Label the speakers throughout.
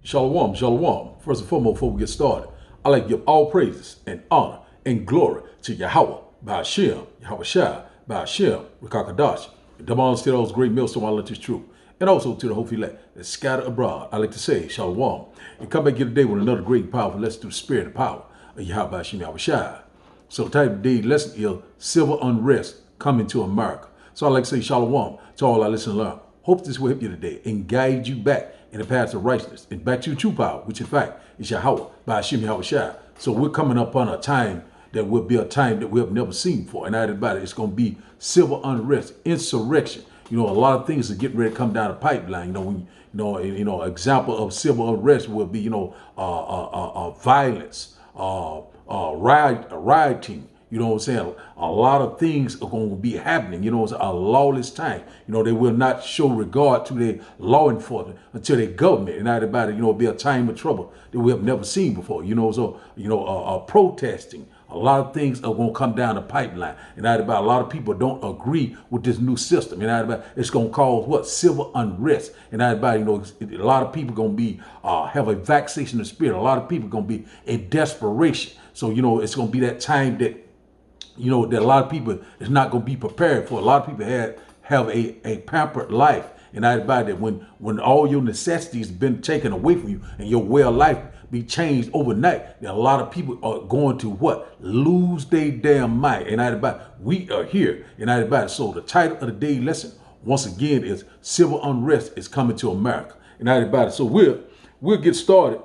Speaker 1: Shalom, shalom. First and foremost, before we get started, I'd like to give all praises and honor and glory to Yahweh, Ba'ashem, Yahweh Shai, Ba'ashem, Rakakadash, the Daman to those great millstone, I let this truth, and also to the whole elect that's scattered abroad. I like to say, shalom, and come back here today with another great and powerful lesson through the spirit and power of Yahweh Ba'ashem, Yahweh Shai. So the title of today's lesson is Civil Unrest Coming to America. So I'd like to say shalom to all our listeners and learn. Hope this will help you today and guide you back in the path of righteousness and back to your true power, which in fact is Yahweh, by Hashem Yahweh Shai. So we're coming up on a time that will be a time that we have never seen before. And out about it, it's going to be civil unrest, insurrection. You know, a lot of things are getting ready to come down the pipeline. Example of civil unrest will be, violence, rioting. You know what I'm saying? A lot of things are going to be happening. You know, it's a lawless time. You know, they will not show regard to their law enforcement until their government. And everybody, it'll be a time of trouble that we have never seen before. Protesting. A lot of things are going to come down the pipeline. And a lot of people don't agree with this new system. And it's going to cause what? Civil unrest. And a lot of people going to be, have a vexation of spirit. A lot of people going to be in desperation. So, it's going to be that time that, that a lot of people is not going to be prepared for. A lot of people have a pampered life. And that when all your necessities been taken away from you and your way of life be changed overnight, that a lot of people are going to lose their damn mind. And we are here. And so the title of the day's lesson, once again, is Civil Unrest is Coming to America. And so we'll get started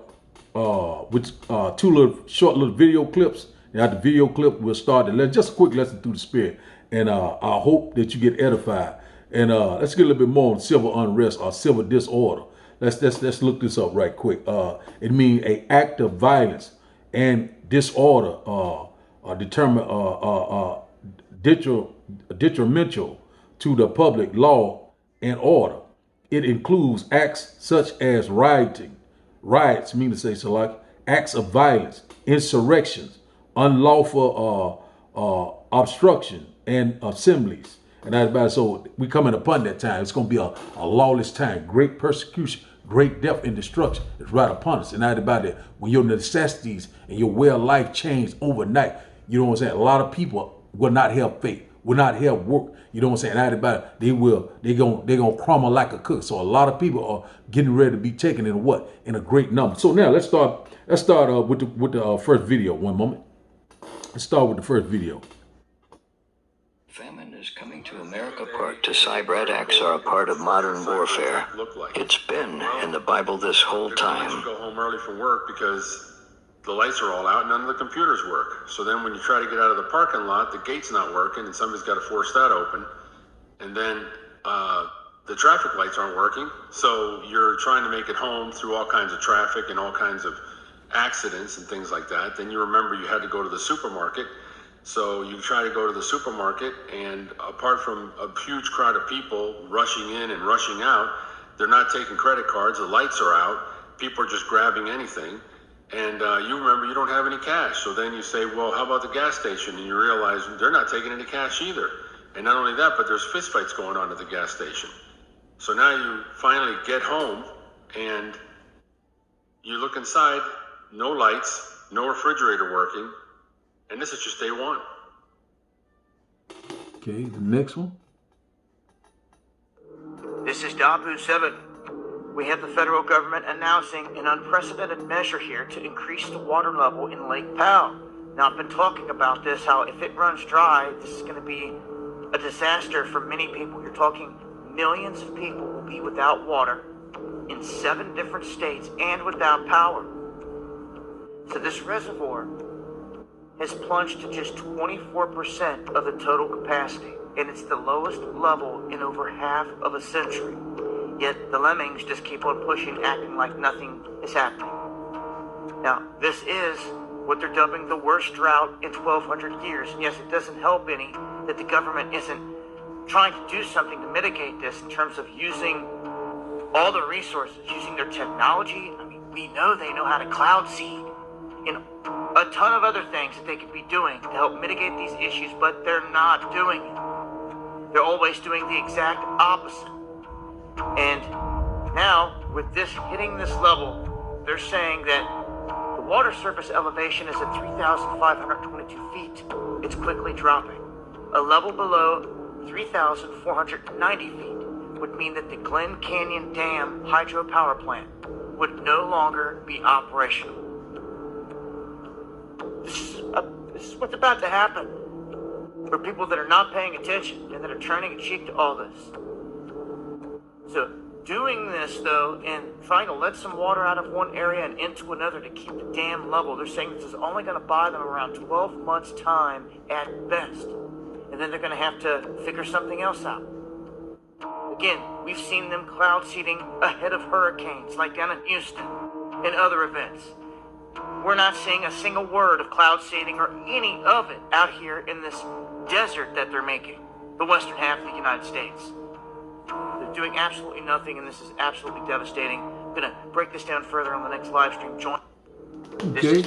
Speaker 1: with two short little video clips. And after the video clip, we'll start just a quick lesson through the spirit. And I hope that you get edified. And let's get a little bit more on civil unrest or civil disorder. Let's look this up right quick. It means an act of violence and disorder detrimental to the public law and order. It includes acts such as riots mean to say so, like acts of violence, insurrections, unlawful obstruction, and assemblies. And so we coming upon that time. It's going to be a lawless time, great persecution, great death and destruction is right upon us. And when your necessities and your way of life change overnight, you know what I'm saying? A lot of people will not have faith, will not have work. You know what I'm saying? They're gonna crumble like a cook. So a lot of people are getting ready to be taken in a great number. So now let's start with the first video. One moment. Let's start with the first video.
Speaker 2: Famine is coming to America. To cyber attacks are a part of modern warfare. It's been in the Bible this whole time.
Speaker 3: Go home early from work because the lights are all out and none of the computers work. So then when you try to get out of the parking lot, the gate's not working and somebody's got to force that open. And then the traffic lights aren't working. So you're trying to make it home through all kinds of traffic and all kinds of accidents and things like that. Then you remember you had to go to the supermarket. So you try to go to the supermarket, and apart from a huge crowd of people rushing in and rushing out, they're not taking credit cards, the lights are out, people are just grabbing anything, and you remember you don't have any cash. So then you say, well, how about the gas station? And you realize they're not taking any cash either. And not only that, but there's fistfights going on at the gas station. So now you finally get home, and you look inside, no lights, no refrigerator working, and this is just day one.
Speaker 1: Okay, the next one.
Speaker 4: This is Dabu 7. We have the federal government announcing an unprecedented measure here to increase the water level in Lake Powell. Now, I've been talking about this, how if it runs dry, this is going to be a disaster for many people. You're talking millions of people will be without water in 7 different states and without power. So this reservoir has plunged to just 24% of the total capacity, and it's the lowest level in over half of a century. Yet the lemmings just keep on pushing, acting like nothing is happening. Now, this is what they're dubbing the worst drought in 1,200 years. And yes, it doesn't help any that the government isn't trying to do something to mitigate this in terms of using all the resources, using their technology. I mean, we know they know how to cloud seed and a ton of other things that they could be doing to help mitigate these issues, but they're not doing it. They're always doing the exact opposite. And now, with this hitting this level, they're saying that the water surface elevation is at 3,522 feet. It's quickly dropping. A level below 3,490 feet would mean that the Glen Canyon Dam hydropower plant would no longer be operational. This is what's about to happen for people that are not paying attention and that are turning a cheek to all this. So doing this, though, and trying to let some water out of one area and into another to keep the dam level, they're saying this is only going to buy them around 12 months' time at best. And then they're going to have to figure something else out. Again, we've seen them cloud seeding ahead of hurricanes, like down in Houston and other events. We're not seeing a single word of cloud seeding or any of it out here in this desert that they're making, the western half of the United States. They're doing absolutely nothing, and this is absolutely devastating. I'm going to break this down further on the next live stream. Join.
Speaker 1: Okay.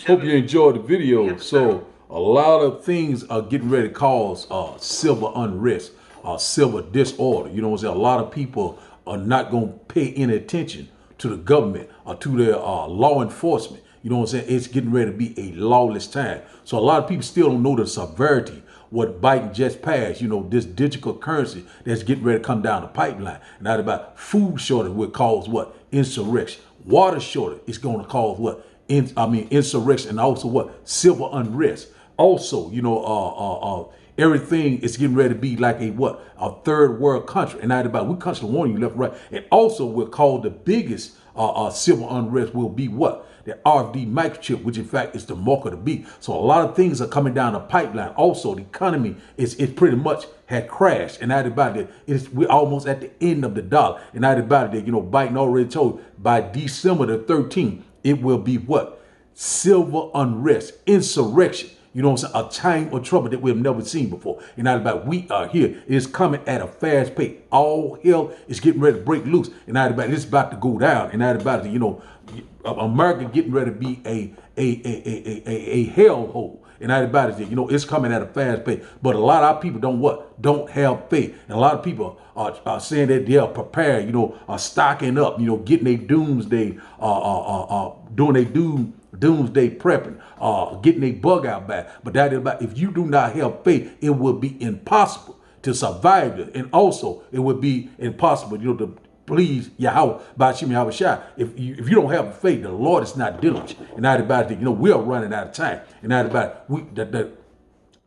Speaker 1: Hope you enjoyed the video. So a lot of things are getting ready to cause civil unrest, civil disorder. You know what I'm saying? A lot of people are not going to pay any attention to the government or to their law enforcement. You know what I'm saying? It's getting ready to be a lawless time. So a lot of people still don't know the severity what Biden just passed, you know, this digital currency that's getting ready to come down the pipeline. And that about food shortage will cause what? Insurrection. Water shortage is going to cause what? Insurrection, and also what? Civil unrest. Also, you know, everything is getting ready to be like a what? A third world country. And that about we country warning you left, right. And also will call the biggest civil unrest will be what? The RFD microchip, which in fact is the mark of the beast. So a lot of things are coming down the pipeline. Also, the economy is pretty much had crashed, and that about it. We're almost at the end of the dollar, and that about it. You know, Biden already told by December the 13th it will be what? Civil unrest, insurrection. You know what I'm saying? A time of trouble that we have never seen before. And that about we are here. It's coming at a fast pace. All hell is getting ready to break loose. And that about it's about to go down. And that about it, you know, America getting ready to be a hellhole. And that about it, you know, it's coming at a fast pace. But a lot of our people don't have faith. And a lot of people are saying that they are prepared, you know, are stocking up, you know, getting their doomsday, doing their doomsday prepping, getting a bug out back. But that is about, if you do not have faith, it will be impossible to survive it. And also it would be impossible, you know, to please Yahweh, Bashim Yahweh Shai. If you don't have faith, the Lord is not diligent. And that about it, you know, we are running out of time. And that about it,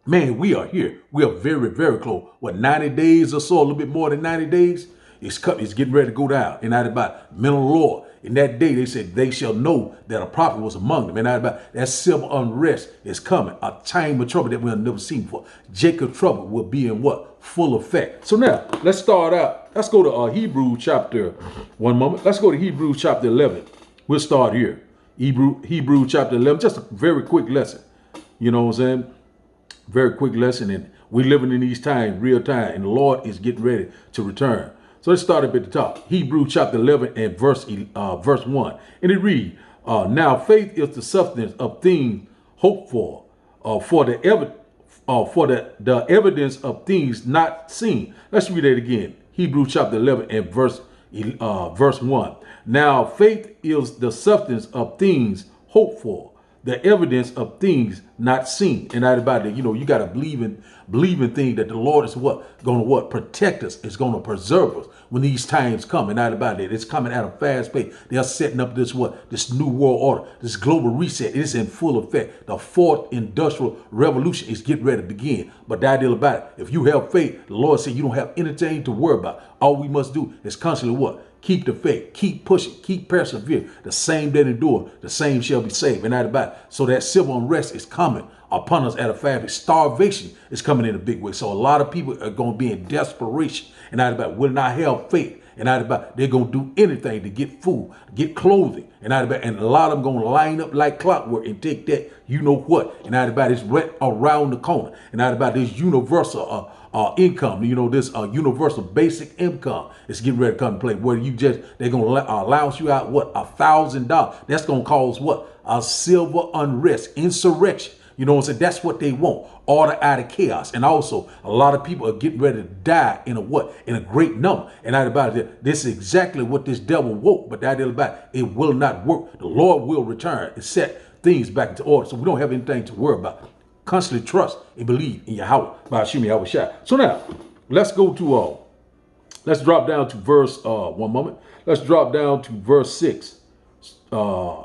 Speaker 1: man, we are here. We are very, very close. What, 90 days or so, a little bit more than 90 days? It's getting ready to go down. And that about mental Lord. In that day, they said, they shall know that a prophet was among them. And that about that civil unrest is coming. A time of trouble that we have never seen before. Jacob's trouble will be in what? Full effect. So now, let's start out. Let's go to Hebrews chapter, one moment. Let's go to Hebrews chapter 11. We'll start here. Hebrews chapter 11, just a very quick lesson. You know what I'm saying? Very quick lesson. And we're living in these times, real time. And the Lord is getting ready to return. So let's start up at the top. Hebrews chapter 11 and verse 1. And it reads, now faith is the substance of things hoped for the evidence of things not seen. Let's read that again. Hebrews chapter 11 and verse 1. Now faith is the substance of things hoped for, the evidence of things not seen. And that about it, you know, you got to believe in things that the Lord is going to protect us. It's going to preserve us when these times come. And that about it, it's coming at a fast pace. They're setting up this new world order, this global reset. It's in full effect. The fourth industrial revolution is getting ready to begin. But that deal about it, if you have faith, the Lord said you don't have anything to worry about. All we must do is constantly what? Keep the faith, keep pushing, keep persevering. The same that endure, the same shall be saved. And that about it. So that civil unrest is coming upon us at a fast pace. Starvation is coming in a big way. So a lot of people are going to be in desperation. And that about it, will not have faith. And that about it, they're going to do anything to get food, get clothing. And that about it, and a lot of them going to line up like clockwork and take that, you know what. And that about it, it's right around the corner. And that about it, this universal income, you know, this universal basic income is getting ready to come to play, where they're going to allowance you out, what, $1,000. That's going to cause what? A civil unrest, insurrection. You know what I'm saying? That's what they want. Order out of chaos. And also, a lot of people are getting ready to die in a what? In a great number. And that about it, this is exactly what this devil woke. But that is about it will not work. The Lord will return and set things back into order. So we don't have anything to worry about. Constantly trust and believe in Yahweh by Hashem Yahweh Shai. So now, let's go to let's drop down to verse one moment. Let's drop down to verse 6.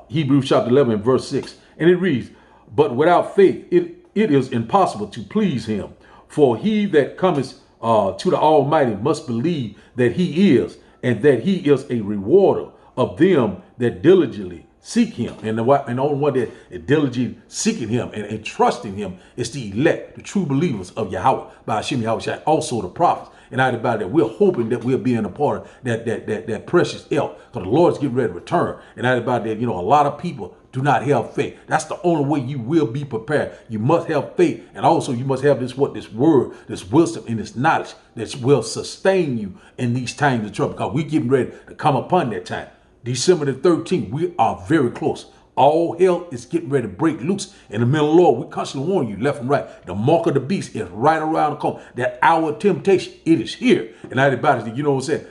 Speaker 1: Hebrews chapter 11 and verse 6. And it reads, but without faith it is impossible to please him. For he that cometh to the Almighty must believe that he is, and that he is a rewarder of them that diligently seek him. And the only one that is diligently seeking him and trusting him is the elect, the true believers of Yahweh by Hashem Yahweh Shai, also the prophets. And out about that, we're hoping that we'll be in a part of that precious elk, because the Lord's getting ready to return. And out about that, a lot of people do not have faith. That's the only way you will be prepared. You must have faith, and also you must have this word, this wisdom, and this knowledge that will sustain you in these times of trouble. Because we're getting ready to come upon that time. December the 13th, we are very close. All hell is getting ready to break loose. In the middle of the Lord, we constantly warn you left and right. The mark of the beast is right around the corner. That hour of temptation, it is here. And everybody, you know what I'm saying?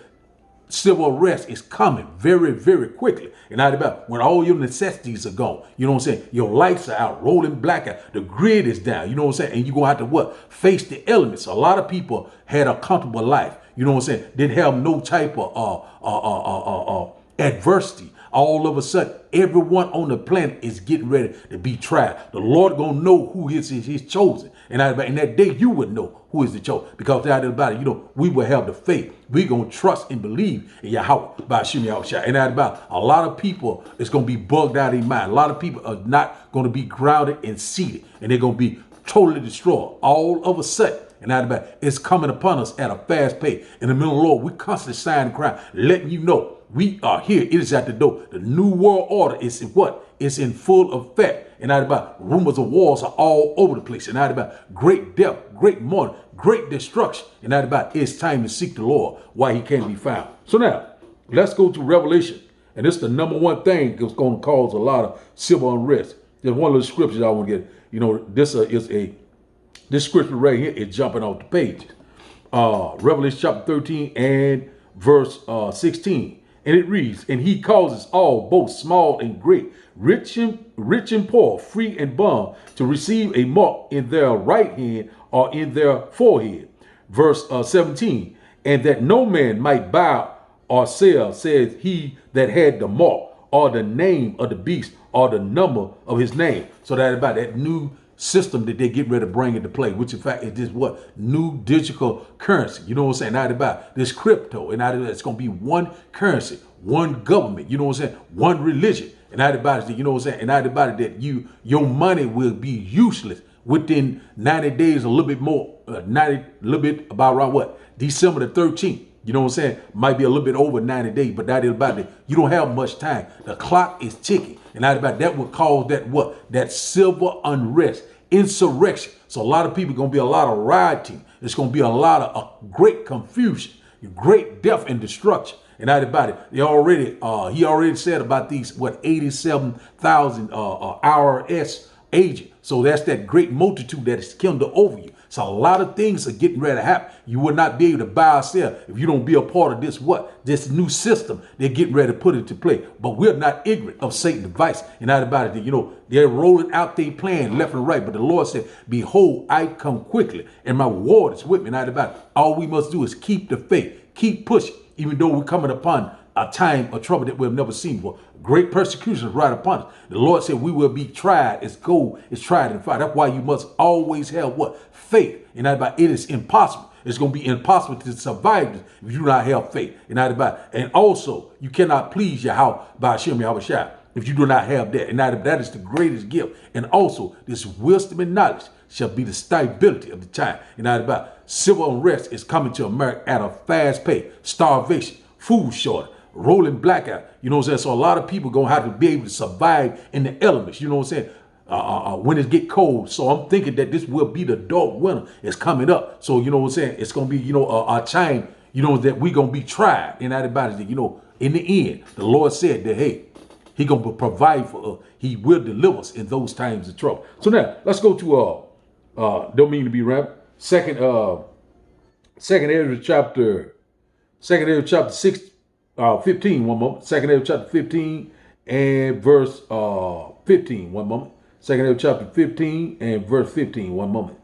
Speaker 1: Civil unrest is coming very, very quickly. And about when all your necessities are gone, you know what I'm saying? Your lights are out, rolling black out. The grid is down, you know what I'm saying? And you're going to have to what? Face the elements. A lot of people had a comfortable life, you know what I'm saying? Didn't have no type of adversity. All of a sudden, everyone on the planet is getting ready to be tried. The Lord gonna know who is his chosen. And in that day, you would know who is the chosen. Because out about it, we will have the faith. We're gonna trust and believe in Yahweh by Hashem Yahweh Shai. And out about a lot of people is gonna be bugged out of their mind. A lot of people are not gonna be grounded and seated. And they're gonna be totally destroyed all of a sudden. And out about it's coming upon us at a fast pace. In the middle of the Lord, we constantly sign the crown, letting you know we are here. It is at the door. The new world order is in what? It's in full effect. And out about rumors of wars are all over the place. And out about great death, great mourning, great destruction. And out about it's time to seek the Lord while he can't be found. So now, let's go to Revelation. And this is the number one thing that's going to cause a lot of civil unrest. There's one of the scriptures I want to get. This scripture right here is jumping off the page. Revelation chapter 13 and verse 16. And it reads, and he causes all, both small and great, rich and poor, free and bond, to receive a mark in their right hand or in their forehead. Verse 17, and that no man might buy or sell, says he that had the mark, or the name of the beast, or the number of his name. So that about that new system that they get ready to bring into play, which in fact is this what? New digital currency. You know what I'm saying? Not about this crypto. And it's going to be one currency, one government, you know what I'm saying? One religion. And not about it, you know what I'm saying? And not about it that your money will be useless within 90 days, a little bit more, a little bit about around what? December the 13th. You know what I'm saying? Might be a little bit over 90 days, but that is about it. You don't have much time. The clock is ticking. And that would cause that what? That civil unrest, insurrection. So a lot of people going to be a lot of rioting. It's going to be a lot of great confusion, great death and destruction. And that about it. He already said about these, 87,000 IRS agents. So that's that great multitude that is kindled over you. So a lot of things are getting ready to happen. You will not be able to buy or sell if you don't be a part of this this new system they're getting ready to put into play. But we're not ignorant of Satan's device. And not about it, they're rolling out their plan left and right. But the Lord said, behold, I come quickly, and my reward is with me. Not about it. All we must do is keep the faith, keep pushing, even though we're coming upon a time of trouble that we've never seen before. Great persecution is right upon us. The Lord said we will be tried as gold is tried in fire. That's why you must always have what? Faith. And that about it is impossible. It's going to be impossible to survive this if you do not have faith. And that about, and also you cannot please Yahweh by Hashem Yahweh Shai if you do not have that. And that is the greatest gift. And also this wisdom and knowledge shall be the stability of the time. And that about civil unrest is coming to America at a fast pace. Starvation, food shortage, rolling blackout. You know what I'm saying? So a lot of people going to have to be able to survive in the elements. You know what I'm saying? When it get cold. So I'm thinking that this will be the dark winter. It's coming up. So you know what I'm saying? It's going to be, a time, that we're going to be tried. And everybody, in the end, the Lord said that, hey, He gonna provide for us. He will deliver us in those times of trouble. So now let's go to don't mean to be rambling. Second Ezra chapter 6, 15. One moment. Second Ezra chapter 15 and verse 15. One moment. Second Ezra chapter 15 and verse 15. One moment.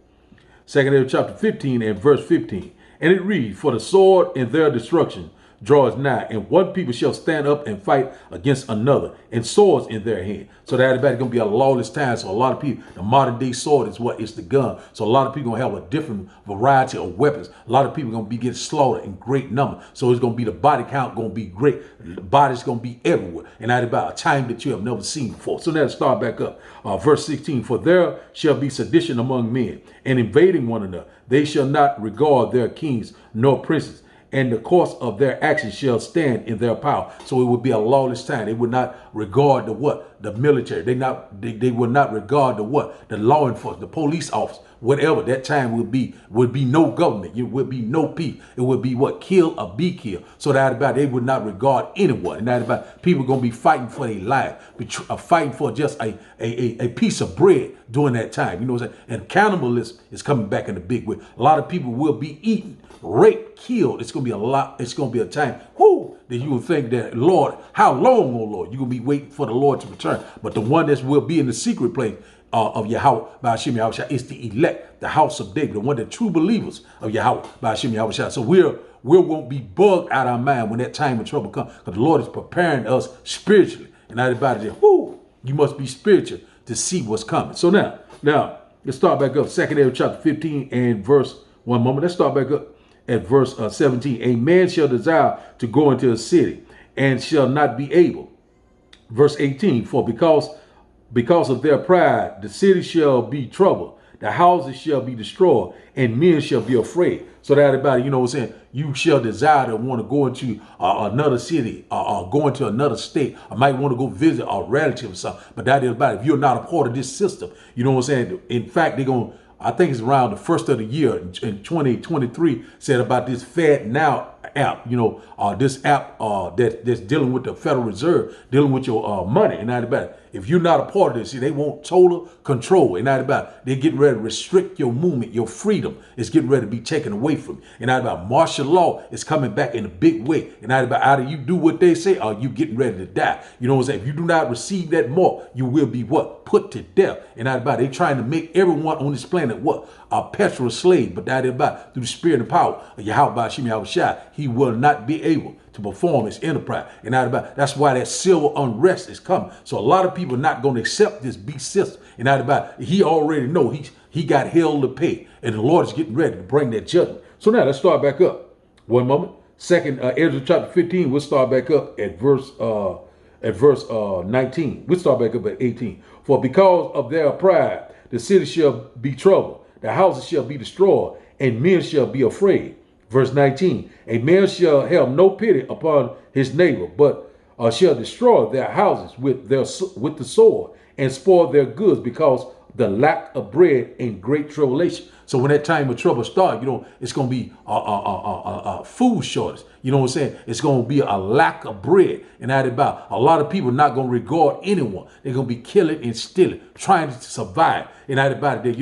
Speaker 1: Second Ezra chapter 15 and verse 15. And it reads, "For the sword in their destruction draws nigh, and one people shall stand up and fight against another, and swords in their hand." So that everybody's gonna be a lawless time. So a lot of people, the modern day sword is what? It's the gun. So a lot of people gonna have a different variety of weapons. A lot of people gonna be getting slaughtered in great number. So it's gonna be the body count gonna be great. The body's gonna be everywhere, and that about a time that you have never seen before. So now let's start back up. Verse 16, "For there shall be sedition among men, and invading one another. They shall not regard their kings nor princes, and the course of their actions shall stand in their power." So it would be a lawless time. They would not regard the what? The military. They would not regard the what? The law enforcement, the police office, whatever. That time would be no government. It would be no peace. It would be what? Kill or be killed. So that about they would not regard anyone. And that about people gonna be fighting for their life, fighting for just a piece of bread during that time. You know what I'm saying? And cannibalism is coming back in a big way. A lot of people will be eaten, raped, killed. It's gonna be a lot. It's gonna be a time, that you would think that, Lord, how long, oh Lord? You're gonna be waiting for the Lord to return. But the one that will be in the secret place of Yahweh by Hashem Yahushua is the elect, the house of David, the one that true believers of Yahweh by Hashem Yahushua. So we won't be bugged out of our mind when that time of trouble comes, because the Lord is preparing us spiritually. And everybody says, you must be spiritual to see what's coming. So now let's start back up. Second Ezra chapter 15 and verse 1 moment. Let's start back up at verse 17. "A man shall desire to go into a city and shall not be able." Verse 18, "For because of their pride, the city shall be troubled, the houses shall be destroyed, and men shall be afraid." So that everybody, you know what I'm saying, you shall desire to want to go into another city or go into another state. I might want to go visit a relative or something. But that is about it. If you're not a part of this system, you know what I'm saying? In fact, I think it's around the first of the year in 2023 said about this Fed Now app, this app that's dealing with the Federal Reserve, dealing with your money, and not about it. If you're not a part of this, they want total control, and not about it. They're getting ready to restrict your movement, your freedom is getting ready to be taken away from you, and not about martial law is coming back in a big way, and not about either you do what they say or you getting ready to die. You know what I'm saying? If you do not receive that mark, you will be what? Put to death, and not about it. They're trying to make everyone on this planet what? A perpetual slave, but that is about through the spirit and power of Yahweh Hashem Yahushua, he will not be able to perform his enterprise. And that's why that civil unrest is coming. So a lot of people are not going to accept this beast system. And not about he already know he got hell to pay, and the Lord is getting ready to bring that judgment. So now let's start back up. One moment. Second Ezra chapter 15. We'll start back up at verse 19. We'll start back up at 18. "For because of their pride, the city shall be troubled, the houses shall be destroyed, and men shall be afraid." Verse 19, "A man shall have no pity upon his neighbor, but shall destroy their houses with the sword, and spoil their goods because the lack of bread and great tribulation." So when that time of trouble starts, it's going to be a food shortage. You know what I'm saying? It's going to be a lack of bread. And that about a lot of people not going to regard anyone. They're going to be killing and stealing, trying to survive. And that about it,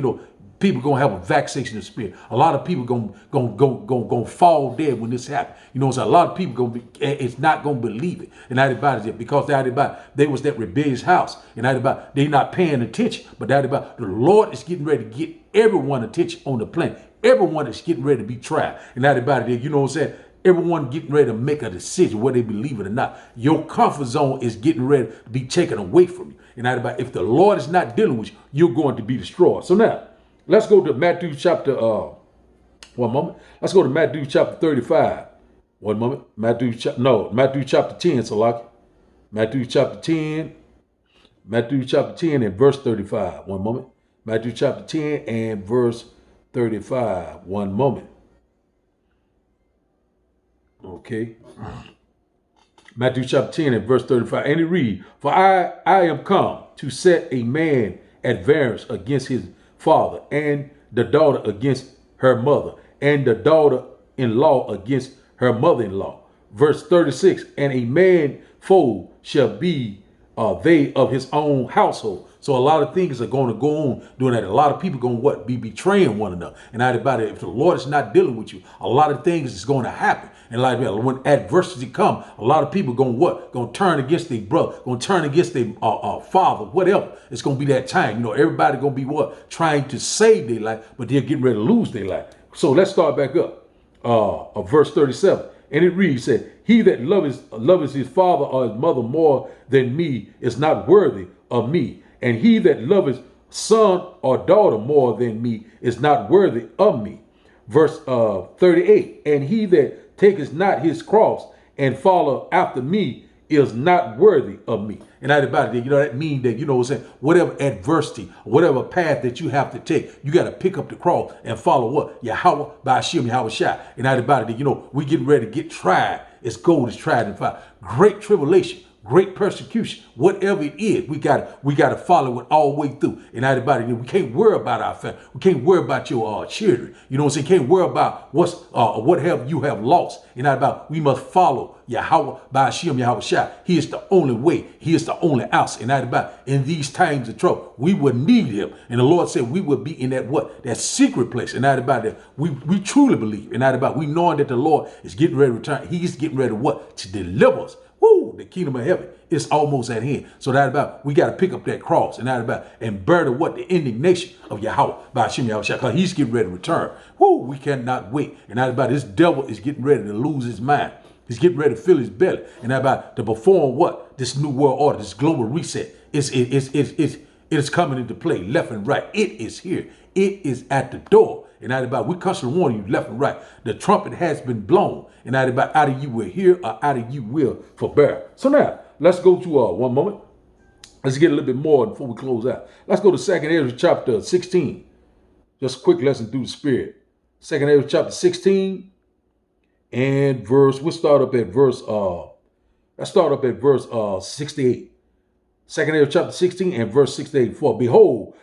Speaker 1: people gonna have a vexation of spirit. A lot of people gonna fall dead when this happens. You know what I'm saying? A lot of people it's not gonna believe it. And that about it because they was that rebellious house. And that about they not paying attention. But that about the Lord is getting ready to get everyone attention on the planet. Everyone is getting ready to be tried. And that about it, you know what I'm saying? Everyone getting ready to make a decision, whether they believe it or not. Your comfort zone is getting ready to be taken away from you. And that about if the Lord is not dealing with you, you're going to be destroyed. So now, let's go to Matthew chapter, one moment. Let's go to Matthew chapter 35. One moment. Matthew chapter 10, Salaki. Matthew chapter 10 and verse 35. One moment. Matthew chapter 10 and verse 35. One moment. Okay. Matthew chapter 10 and verse 35. And it reads, "For I am come to set a man at variance against his father, and the daughter against her mother, and the daughter-in-law against her mother-in-law." Verse 36, "And a man foe shall be they of his own household. So a lot of things are going to go on doing that. A lot of people going to be betraying one another. And everybody, if the Lord is not dealing with you, a lot of things is going to happen. And like that, when adversity come, a lot of people going to turn against their brother, going to turn against their father, whatever. It's going to be that time. Everybody going to be trying to save their life, but they're getting ready to lose their life. So let's start back up. Verse 37. And it reads, said, he that loveth his father or his mother more than me is not worthy of me. And he that loveth son or daughter more than me is not worthy of me. Verse 38. And he that taketh not his cross and follow after me is not worthy of me. And everybody, that means that, what I'm saying, whatever adversity, whatever path that you have to take, you got to pick up the cross and follow what? Yahweh, Ba'ashim, Yahweh Shai. And everybody, we getting ready to get tried. It's gold is tried in fire. Great tribulation, great persecution, whatever it is, we gotta follow it all the way through. And everybody, we can't worry about our family. We can't worry about your children. You know what I'm saying? Can't worry about what have you have lost. And about we must follow Yahweh Ba'ashim Yahweh Shai. He is the only way. He is the only answer. And about in these times of trouble, we would need him. And the Lord said we would be in that secret place. And about that we truly believe. And about we knowing that the Lord is getting ready to return. He's getting ready to deliver us. Woo, the kingdom of heaven is almost at hand. So that about we got to pick up that cross and bear the indignation of Yahweh by Hashem Yahweh Shai, because he's getting ready to return. Woo, we cannot wait. And that about this devil is getting ready to lose his mind. He's getting ready to fill his belly. And that about to perform this new world order, this global reset. It is coming into play left and right. It is here. It is at the door. And that about we constantly warning you left and right. The trumpet has been blown. And that about either you will hear or either you will forbear. So now let's go to one moment. Let's get a little bit more before we close out. Let's go to 2nd Ezra chapter 16. Just a quick lesson through the spirit. 2nd Ezra chapter 16 and let's start up at verse 68. 2nd Ezra chapter 16 and verse 68. For behold,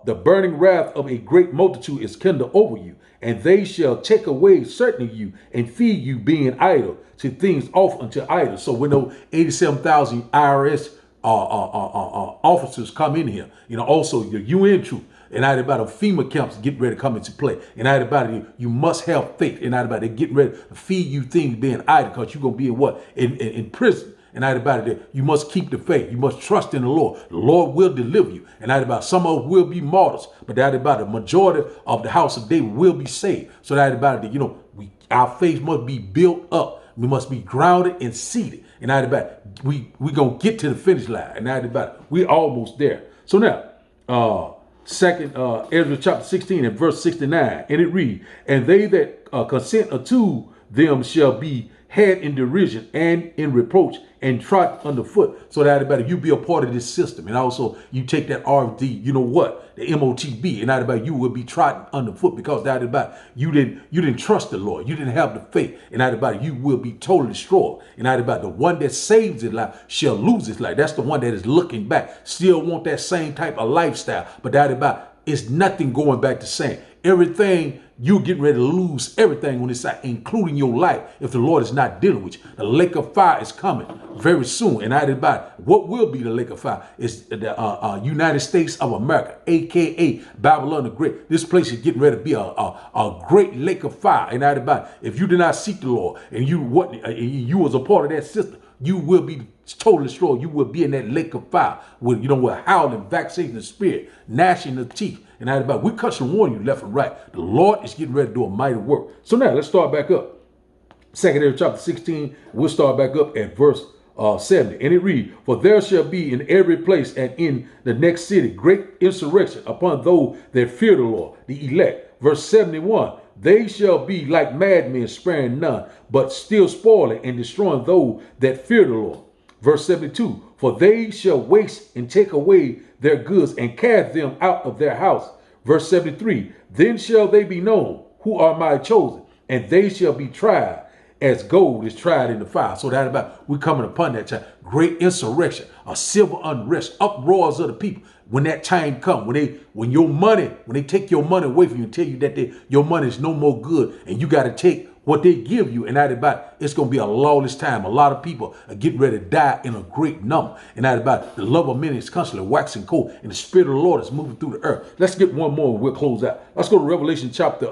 Speaker 1: the burning wrath of a great multitude is kindled over you, and they shall take away certain of you and feed you, being idle to things off unto idols. So we know 87,000 IRS officers come in here. Also your UN troop. And out about FEMA camps get ready to come into play. And out about it, you must have faith. And out about it, get ready to feed you things being idle, because you're going to be in prison. And out about it, you must keep the faith. You must trust in the Lord. The Lord will deliver you. And out about some of us will be martyrs, but that about the majority of the house of David will be saved. So that about it, our faith must be built up. We must be grounded and seated. And out about it, we gonna get to the finish line. And out about it, we almost there. So now, 2nd Ezra chapter 16 and verse 69, and it reads, and they that consent unto them shall be had in derision and in reproach and trod underfoot. So that about you be a part of this system. And also you take that RFD, the MOTB, and that about you will be trodden underfoot, because that about you didn't trust the Lord. You didn't have the faith. And that about you will be totally destroyed. And that about the one that saves his life shall lose his life. That's the one that is looking back, still want that same type of lifestyle. But that about it's nothing going back the same. Everything, you're getting ready to lose everything when it's out, including your life, if the Lord is not dealing with you. The lake of fire is coming very soon. And what will be the lake of fire is the United States of America, a.k.a. Babylon the Great. This place is getting ready to be a great lake of fire. And if you did not seek the Lord and you was a part of that system, you will be totally destroyed. You will be in that lake of fire with howling, vexation of spirit, gnashing of teeth. And we constantly warn you left and right. The Lord is getting ready to do a mighty work. So now let's start back up. 2nd Ezra chapter 16, we'll start back up at verse 70. And it reads, for there shall be in every place and in the next city great insurrection upon those that fear the Lord, the elect. Verse 71, they shall be like madmen, sparing none, but still spoiling and destroying those that fear the Lord. Verse 72, for they shall waste and take away their goods and cast them out of their house. Verse 73, then shall they be known who are my chosen, and they shall be tried as gold is tried in the fire. So that about we coming upon that time. Great insurrection, a civil unrest, uproars of the people. When that time comes, when they take your money away from you and tell you that your money is no more good, and you got to take what they give you, and that about it's going to be a lawless time. A lot of people are getting ready to die in a great number, and that about the love of many is constantly waxing cold, and the Spirit of the Lord is moving through the earth. Let's get one more, and we'll close out. Let's go to Revelation chapter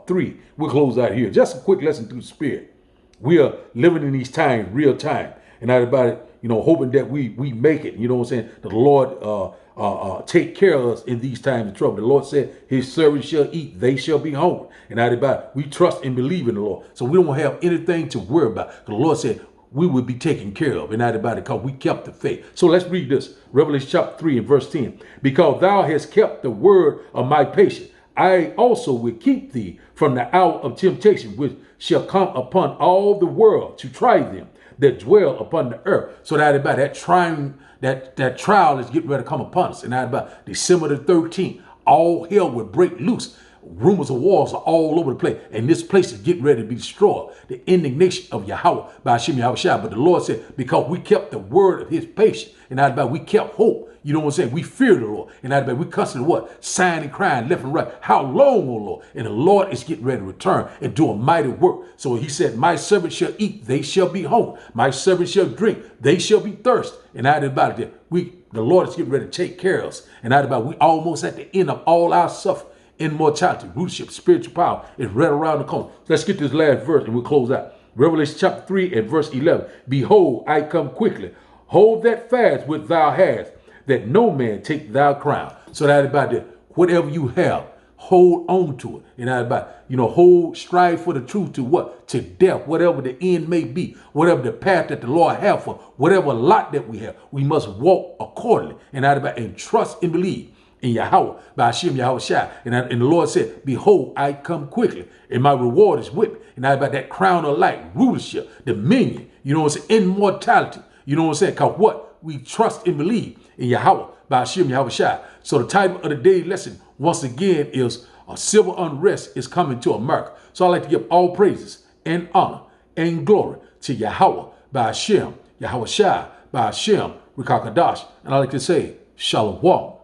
Speaker 1: 3. We'll close out here. Just a quick lesson through the Spirit. We are living in these times, real time, and that about it, hoping that we make it. You know what I'm saying? The Lord take care of us in these times of trouble. The Lord said his servants shall eat, they shall be hungry. And that about it, we trust and believe in the Lord. So we don't have anything to worry about. The Lord said we would be taken care of, and that about it, because we kept the faith. So let's read this. Revelation chapter 3 and verse 10. Because thou hast kept the word of my patience, I also will keep thee from the hour of temptation, which shall come upon all the world to try them that dwell upon the earth. So that about that trying, that trial is getting ready to come upon us. And that about December the 13th, all hell will break loose. Rumors of wars are all over the place, and this place is getting ready to be destroyed. The indignation of Yahweh by Hashem Yahushua. But the Lord said, because we kept the word of his patience, and that about we kept hope. You know what I'm saying? We fear the Lord. And that about we constantly what? Sighing and crying left and right. How long, O Lord? And the Lord is getting ready to return and do a mighty work. So he said, my servants shall eat, they shall be hungry. My servants shall drink, they shall be thirsty. And that about it, the Lord is getting ready to take care of us. And that about we almost at the end of all our suffering. Immortality, rulership, spiritual power is right around the corner. Let's get this last verse and we'll close out. Revelation chapter 3 and verse 11. Behold, I come quickly. Hold that fast which thou hast, that no man take thy crown. So that about that, whatever you have, hold on to it. And that about, strive for the truth to what? To death, whatever the end may be, whatever the path that the Lord have for, whatever lot that we have, we must walk accordingly. And that about, and trust and believe in Yahweh, by Hashem Yahushua. And the Lord said, behold, I come quickly, and my reward is with me. And that about that crown of light, rulership, dominion, you know what I'm saying, immortality. You know what I'm saying? Because what? We trust and believe in Yahweh, by Hashem Yahushua. So the title of the day's lesson, once again, is Civil Unrest is Coming to America. So I'd like to give all praises and honor and glory to Yahweh, by Hashem Yahushua, by Hashem Rikakadash. And I'd like to say, Shalom.